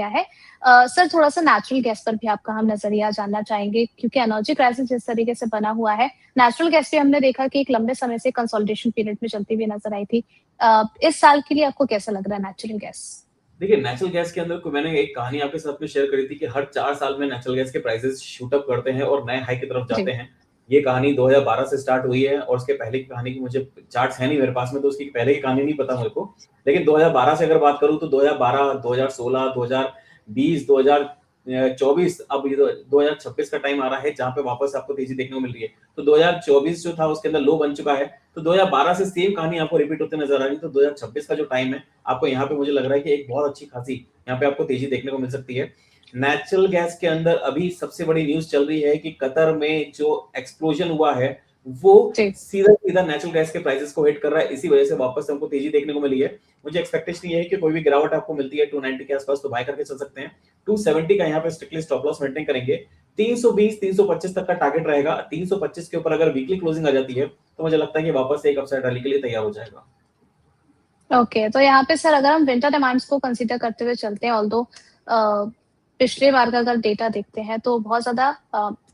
क्या है। सर थोड़ा सा नेचुरल गैस पर भी आपका हम नजरिया जानना चाहेंगे, क्योंकि एनर्जी क्राइसिस जिस तरीके से बना हुआ है, नेचुरल गैस भी हमने देखा कि एक लंबे समय से कंसोलिडेशन पीरियड में चलती हुई नजर आई थी। इस साल के लिए आपको कैसा लग रहा है नेचुरल गैस? देखिए, नेचुरल गैस के अंदर को मैंने एक कहानी आपके साथ में शेयर करी थी कि हर 4 साल में नेचुरल गैस के प्राइसेस शूट अप करते हैं और नए हाई की तरफ जाते जी। हैं। ये कहानी 2012 से स्टार्ट हुई है और उसके पहले की कहानी की मुझे चार्ट्स है नहीं मेरे पास में, तो उसकी पहले की कहानी नहीं पता मेरे को। लेकिन 2012 से अगर बात करूँ तो 2012, 2016, 2020, 2024, अब ये 2026 का टाइम आ रहा है जहाँ पे वापस आपको तेजी देखने को मिल रही है। तो 2024 जो था उसके अंदर लो बन चुका है, तो 2012 से सेम कहानी आपको रिपीट होते नजर आ रही है। तो 2026 का जो टाइम है, आपको यहाँ पे मुझे लग रहा है कि एक बहुत अच्छी खासी यहाँ पे आपको तेजी देखने को मिल सकती है। नेचुरल गैस के अंदर अभी सबसे बड़ी न्यूज चल रही है कि कतर में जो एक्सप्लोजन हुआ है वो जी। सीधा सीधा नेचुरल गैस के प्राइसेस को हिट कर रहा है। इसी वजह से वापस हमको तेजी देखने को मिली है। मुझे एक्सपेक्टेशन ये है कि कोई भी गिरावट आपको मिलती है 290 के आसपास तो बाय करके चल सकते हैं। 270 का यहाँ पे स्ट्रिक्टली स्टॉप लॉस मेंटेन करेंगे। 320 325 तक का टारगेट रहेगा। 325 के ऊपर अगर वीकली क्लोजिंग आ जाती है तो मुझे लगता है कि वापस एक अपसाइड रैली के लिए तैयार हो जाएगा। ओके, तो यहाँ पे सर अगर हम विंटर डिमांड्स को कंसीडर करते हुए चलते हैं, ऑल्दो पिछले बार का अगर डेटा देखते हैं तो बहुत ज्यादा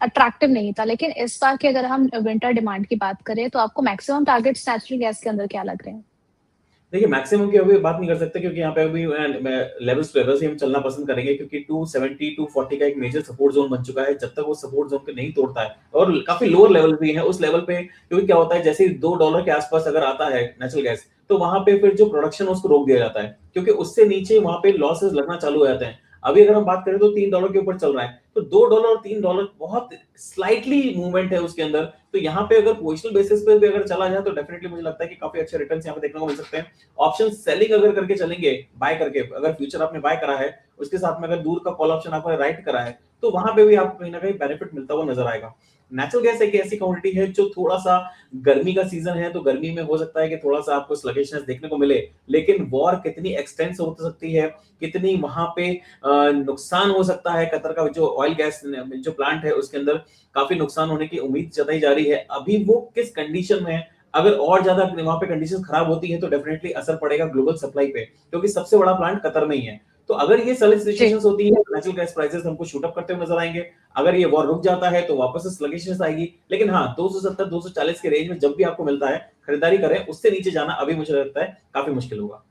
अट्रैक्टिव नहीं था, लेकिन इस बार की अगर हम विंटर डिमांड की बात करें तो आपको मैक्सिमम टारगेट्स नेचुरल गैस के अंदर क्या लग रहे हैं? देखिए, मैक्सिमम की अभी बात नहीं कर सकते क्योंकि यहाँ पे अभी लेवल्स टू लेवल्स ही हम चलना पसंद करेंगे क्योंकि 270 240 का एक मेजर सपोर्ट जोन बन चुका है। जब तक वो सपोर्ट जोन को नहीं तोड़ता है और काफी लोअर लेवल भी है उस लेवल पे, क्योंकि क्या होता है जैसे ही $2 के आसपास अगर आता है नेचुरल गैस तो वहां पे फिर जो प्रोडक्शन है उसको रोक दिया जाता है क्योंकि उससे नीचे वहां पे लॉसेस लगना चालू हो जाते हैं। अभी अगर हम बात करें तो $3 के ऊपर चल रहा है, तो $2 और $3 बहुत स्लाइटली मूवमेंट है उसके अंदर। तो यहाँ पे अगर पोजिशनल बेसिस पे भी अगर चला जाए तो डेफिनेटली मुझे लगता है कि काफी अच्छे रिटर्न्स यहाँ पे देखने को मिल सकते हैं। ऑप्शन सेलिंग अगर करके चलेंगे, बाय करके, अगर फ्यूचर आपने बाय करा है उसके साथ में अगर दूर का कॉल ऑप्शन आपने राइट करा है तो वहां पे भी आपको कहीं ना कहीं बेनिफिट मिलता हुआ नजर आएगा। नेचुरल गैस एक ऐसी कमोडिटी है जो थोड़ा सा, गर्मी का सीजन है तो गर्मी में हो सकता है कि थोड़ा सा आपको स्लगिशनेस देखने को मिले, लेकिन वॉर कितनी एक्सटेंस हो सकती है, कितनी वहां पे नुकसान हो सकता है। कतर का जो ऑयल गैस जो प्लांट है उसके अंदर काफी नुकसान होने की उम्मीद जताई जा रही है। अभी वो किस कंडीशन में है, अगर और ज्यादा वहां पे कंडीशन खराब होती है तो डेफिनेटली असर पड़ेगा ग्लोबल सप्लाई पे, क्योंकि सबसे बड़ा प्लांट कतर में ही है। तो अगर ये सारी जी। सिचुएशंस होती है तो नेचुरल गैस प्राइसेस हमको शूट अप करते हुए नजर आएंगे। अगर ये वॉर रुक जाता है तो वापस से स्लगिशनेस आएगी। लेकिन हाँ, 270 240 के रेंज में जब भी आपको मिलता है खरीदारी करें, उससे नीचे जाना अभी मुझे लगता है काफी मुश्किल होगा।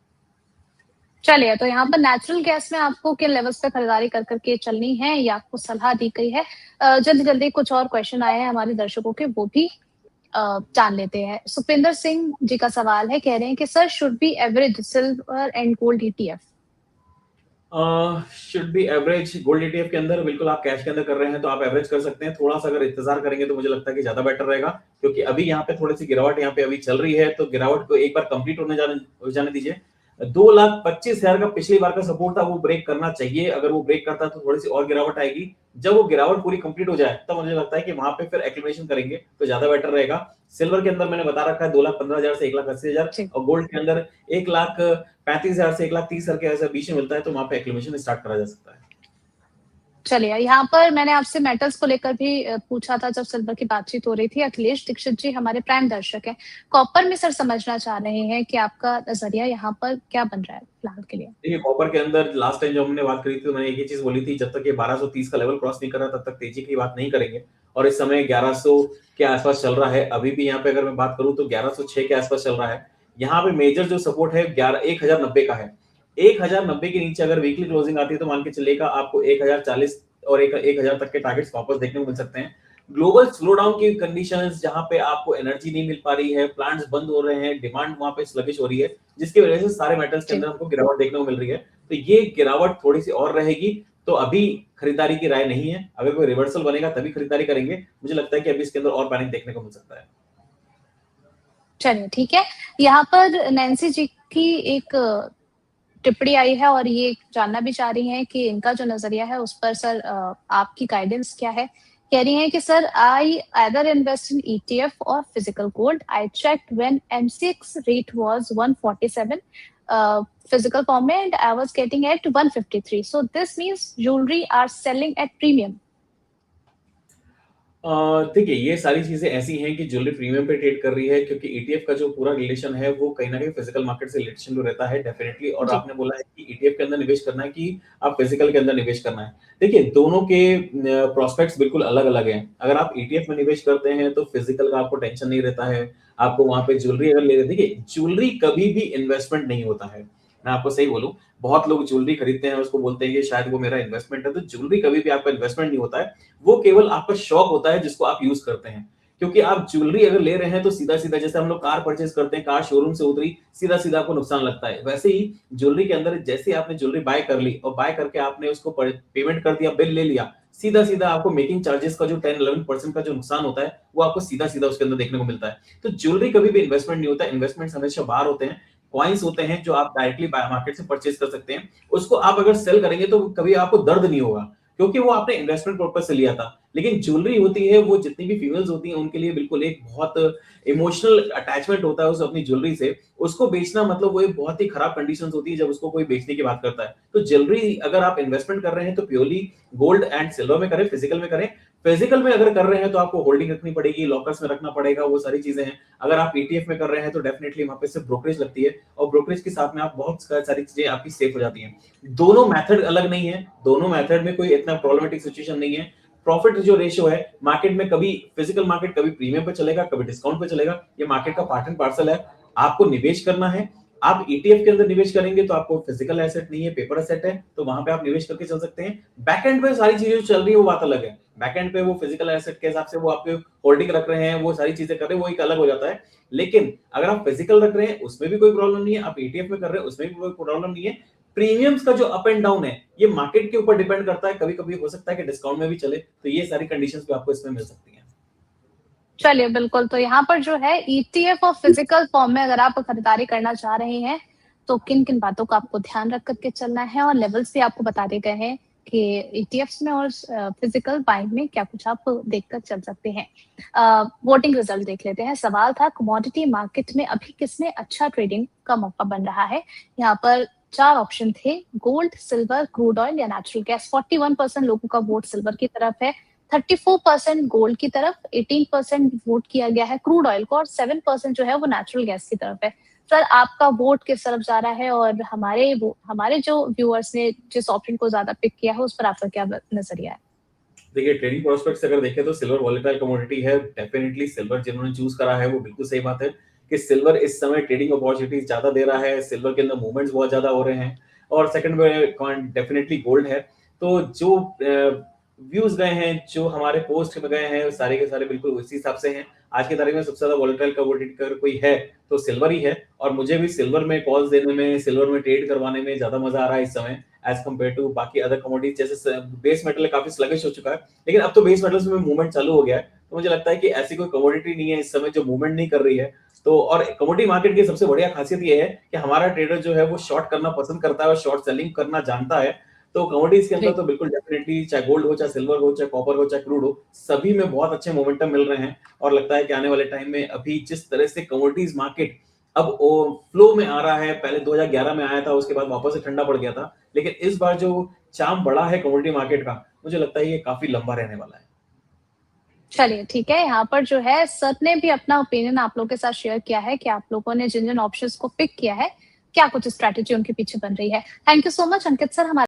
चलिए, तो यहाँ पर नेचुरल गैस में आपको किन लेवल्स पे खरीदारी कर करके चलनी है या आपको सलाह दी गई है? जल्दी जल्दी कुछ और क्वेश्चन आए हैं हमारे दर्शकों के, वो भी जान लेते हैं। सुपिंदर सिंह जी का सवाल है, कह रहे हैं कि sir should be average silver and gold ETF? Should be average gold ETF के अंदर बिल्कुल आप कैश के अंदर कर रहे हैं तो आप एवरेज कर सकते हैं। थोड़ा सा अगर इंतजार करेंगे तो मुझे लगता है कि ज्यादा बेटर रहेगा, क्योंकि अभी यहाँ पे थोड़ी सी गिरावट यहाँ पे अभी चल रही है। तो गिरावट को एक बार कंप्लीट हो जाने दीजिए। 2,25,000 का पिछली बार का सपोर्ट था, वो ब्रेक करना चाहिए। अगर वो ब्रेक करता है तो थोड़ी सी और गिरावट आएगी। जब वो गिरावट पूरी कंप्लीट हो जाए तब मुझे लगता है कि वहां पे फिर एक्लिमेशन करेंगे तो ज्यादा बेटर रहेगा। सिल्वर के अंदर मैंने बता रखा है 2,15,000 से 1,80,000, जी। और गोल्ड के अंदर 1,35,000 से 1,30,000 के ऐसा बीच में मिलता है, तो वहां पे एक्लिमेशन स्टार्ट करा जा सकता है। चलिए, यहाँ पर मैंने आपसे मेटल्स को लेकर भी पूछा था जब सिल्वर की बातचीत हो रही थी। अखिलेश दीक्षित जी हमारे प्राइम दर्शक हैं, कॉपर में सर समझना चाह रहे हैं कि आपका नजरिया यहाँ पर क्या बन रहा है फिलहाल के लिए? देखिए, कॉपर के अंदर लास्ट टाइम जब हमने बात करी थी तो मैंने एक ही चीज बोली थी, जब तक ये 1230 का लेवल क्रॉस नहीं कर रहा तब तक तेजी की बात नहीं करेंगे। और इस समय 1100 के आसपास चल रहा है। अभी भी यहाँ पे अगर मैं बात करूं तो 1106 के आसपास चल रहा है। यहाँ पे मेजर जो सपोर्ट है 1090 का है। 1090 के नीचे अगर वीकली क्लोजिंग आती है तो मान के चलेगा आपको 1040 और 1000 तक के टारगेट्स वापस देखने को मिल सकते हैं। ग्लोबल स्लोडाउन की कंडीशंस जहां पे आपको एनर्जी नहीं मिल पा रही है, प्लांट्स बंद हो रहे हैं, डिमांड वहां पे स्लगिश हो रही है, जिसकी वजह से सारे मेटल्स के जी। अंदर हमको गिरावट देखने को मिल रही है। तो ये गिरावट थोड़ी सी और रहेगी, तो अभी खरीदारी की राय नहीं है। अगर कोई रिवर्सल बनेगा तभी खरीदारी करेंगे। मुझे लगता है कि अभी इसके अंदर और पैनिक देखने को मिल सकता है। चलिए, ठीक है। यहाँ पर नैन्सी जी की एक टिप्पणी आई है और ये जानना भी चाह रही हैं कि इनका जो नजरिया है उस पर सर आपकी गाइडेंस क्या है? कह रही हैं कि sir I either invest in ETF और physical gold. I checked when MCX rate was 147 physical form में and I was getting at 153, so this means jewellery are selling at premium. देखिए ये सारी चीज़ें ऐसी हैं कि ज्वेलरी प्रीमियम पे ट्रेड कर रही है क्योंकि ईटीएफ का जो पूरा रिलेशन है वो कहीं न कहीं फिजिकल मार्केट से रिलेशन जो रहता है डेफिनिटली। और जी। आपने बोला है कि ईटीएफ के अंदर निवेश करना है कि आप फिजिकल के अंदर निवेश करना है। देखिए दोनों के प्रोस्पेक्ट्स बिल्कुल अलग-अलग हैं। अगर आप ईटीएफ में निवेश करते हैं तो फिजिकल का आपको टेंशन नहीं रहता है। आपको वहाँ पे ज्वेलरी अगर ले देखिए ज्वेलरी कभी भी इन्वेस्टमेंट नहीं होता है। मैं आपको सही बोलूँ, बहुत लोग ज्वेलरी खरीदते हैं, उसको बोलते हैं कि शायद वो मेरा इन्वेस्टमेंट है, तो ज्वेलरी कभी भी आपका इन्वेस्टमेंट नहीं होता है। वो केवल आपका शौक होता है जिसको आप यूज़ करते हैं। क्योंकि आप ज्वेलरी अगर ले रहे हैं तो सीधा-सीधा जैसे हम लोग कार परचेज़ करते हैं, कार शोरूम से उतरी, सीधा-सीधा आपको नुकसान लगता है। वैसे ही ज्वेलरी के अंदर जैसे ही आपने ज्वेलरी बाय कर ली और बाय करके आपने उसको पेमेंट कर दिया, बिल ले लिया, सीधा-सीधा आपको मेकिंग चार्जेस का जो 10-11% का जो नुकसान होता है, वो आपको सीधा-सीधा उसके अंदर देखने को मिलता है। तो ज्वेलरी कभी भी इन्वेस्टमेंट नहीं होता है, इन्वेस्टमेंट्स हमेशा बाहर होते हैं। कॉइन्स होते हैं जो आप डायरेक्टली मार्केट से परचेज़ कर सकते हैं। उसको आप अगर सेल करेंगे तो कभी आपको दर्द नहीं होगा। क्योंकि वो आपने इन्वेस्टमेंट पर्पस से लिया था। लेकिन ज्वेलरी होती है, वो जितनी भी फीमेल्स होती हैं, उनके लिए बिल्कुल एक बहुत इमोशनल अटैचमेंट होता है उस अपनी ज्वेलरी से। उसको बेचना मतलब वो एक बहुत ही खराब कंडीशंस होती है जब उसको कोई बेचने की बात करता है। तो ज्वेलरी अगर आप इन्वेस्टमेंट कर रहे हैं तो प्योरली गोल्ड एंड सिल्वर में करें, फिजिकल में करें। फिजिकल में अगर कर रहे हैं तो आपको होल्डिंग रखनी पड़ेगी, लॉकर्स में रखना पड़ेगा, वो सारी चीजें हैं। अगर आप ईटीएफ में कर रहे हैं तो डेफिनेटली वहां पे सिर्फ ब्रोकरेज लगती है और ब्रोकरेज के साथ में आप बहुत सारी चीजें आपकी सेफ हो जाती हैं। दोनों मेथड अलग नहीं है, दोनों मेथड में कोई इतना प्रॉब्लमेटिक सिचुएशन नहीं है। प्रॉफिट जो रेशियो है मार्केट में, कभी फिजिकल मार्केट कभी प्रीमियम पे चलेगा, कभी डिस्काउंट पे चलेगा। ये मार्केट का पार्ट एंड पार्सल है। आपको निवेश करना है, आप ईटीएफ के अंदर निवेश करेंगे तो आपको फिजिकल एसेट नहीं है, पेपर एसेट है, तो वहां पे आप निवेश करके चल सकते हैं। बैक एंड पे सारी चीजें जो चल रही है वो बात अलग है। बैक एंड पे वो फिजिकल एसेट के हिसाब से वो आपके होल्डिंग रख रहे हैं, वो सारी चीजें कर रहे हैं, वो एक अलग हो जाता है। लेकिन अगर आप फिजिकल रख रहे हैं उसमें भी कोई प्रॉब्लम नहीं है, आप ईटीएफ में कर रहे हैं उसमें भी कोई प्रॉब्लम नहीं है। प्रीमियम्स का जो अप एंड डाउन है ये मार्केट के ऊपर डिपेंड करता है, कभी-कभी हो सकता है कि डिस्काउंट में भी चले, तो ये सारी कंडीशंस भी आपको इसमें मिल सकती हैं। चलिए बिल्कुल, तो यहाँ पर जो है ईटीएफ और फिजिकल फॉर्म में अगर आप खरीदारी करना चाह रहे हैं, तो किन-किन बातों का आपको ध्यान रख कर के चलना है और लेवल्स भी आपको बता दिए गए हैं कि ईटीएफ्स में और फिजिकल बाइंग में क्या कुछ आप देखकर चल सकते हैं। वोटिंग रिजल्ट देख लेते हैं। सवाल था कमोडिटी मार्केट में अभी किसमें अच्छा ट्रेडिंग का मौका बन रहा है? यहाँ पर 4 ऑप्शन थे, गोल्ड, सिल्वर, क्रूड ऑयल या नेचुरल गैस। 41% लोगों का वोट सिल्वर की तरफ है, 34% गोल्ड की तरफ, 18% वोट किया गया है क्रूड ऑयल को और 7% जो है वो नेचुरल गैस की तरफ है। सर आपका वोट किस तरफ जा रहा है और हमारे जो व्यूअर्स ने जिस ऑप्शन को ज्यादा पिक किया है उस पर आपका क्या नजरिया है? देखिए ट्रेडिंग प्रोस्पेक्ट्स अगर देखें तो सिल्वर वॉलेटाइल कमोडिटी है। डेफिनिटली सिल्वर जिन्होंने चूज करा है वो बिल्कुल सही बात है कि सिल्वर इस समय ट्रेडिंग अपॉर्चुनिटीज ज्यादा दे रहा है। सिल्वर के अंदर मूवमेंट्स बहुत ज्यादा हो रहे हैं। और सेकंड में डेफिनेटली गोल्ड है। तो जो व्यूज गए हैं, जो हमारे पोस्ट में गए हैं, सारे के सारे बिल्कुल उसी हिसाब से हैं। आज की तारीख में सबसे ज्यादा वॉलेटाइल कमोडिटी अगर कोई है तो सिल्वर ही है। और मुझे भी सिल्वर में कॉल्स देने में, सिल्वर में ट्रेड करवाने में ज्यादा मजा आ रहा है इस समय एज कम्पेयर टू बाकी अदर कमोडिटीज। जैसे बेस मेटल काफी स्लगिश हो चुका है, लेकिन अब तो बेस मेटल्स में मूवमेंट चालू हो गया है। तो मुझे लगता है कि ऐसी कोई कमोडिटी नहीं है इस समय जो मूवमेंट नहीं कर रही है। तो और कमोडिटी मार्केट की सबसे बढ़िया खासियत ये है कि हमारा ट्रेडर जो है वो शॉर्ट करना पसंद करता है और शॉर्ट सेलिंग करना जानता है। तो कमोडिटीज के अंदर जी। तो बिल्कुल डेफिनेटली, चाहे गोल्ड हो, चाहे सिल्वर हो, चाहे कॉपर हो, चाहे क्रूड हो, सभी में बहुत अच्छे मोमेंटम मिल रहे हैं। और लगता है कि आने वाले टाइम में अभी जिस तरह से कमोडिटीज मार्केट अब फ्लो में आ रहा है, पहले 2011 में आया था, उसके बाद वापस से ठंडा पड़ गया था, लेकिन इस बार जो चार्म बढ़ा है कमोडिटी मार्केट का, मुझे लगता है ये काफी लंबा रहने वाला है। चलिए ठीक है, यहाँ पर जो है सर ने भी अपना ओपिनियन आप लोगों के साथ शेयर किया है कि आप लोगों ने जिन-जिन ऑप्शंस को पिक किया है, क्या कुछ स्ट्रैटेजी उनके पीछे बन रही है। Thank you so much Ankit sir हमारे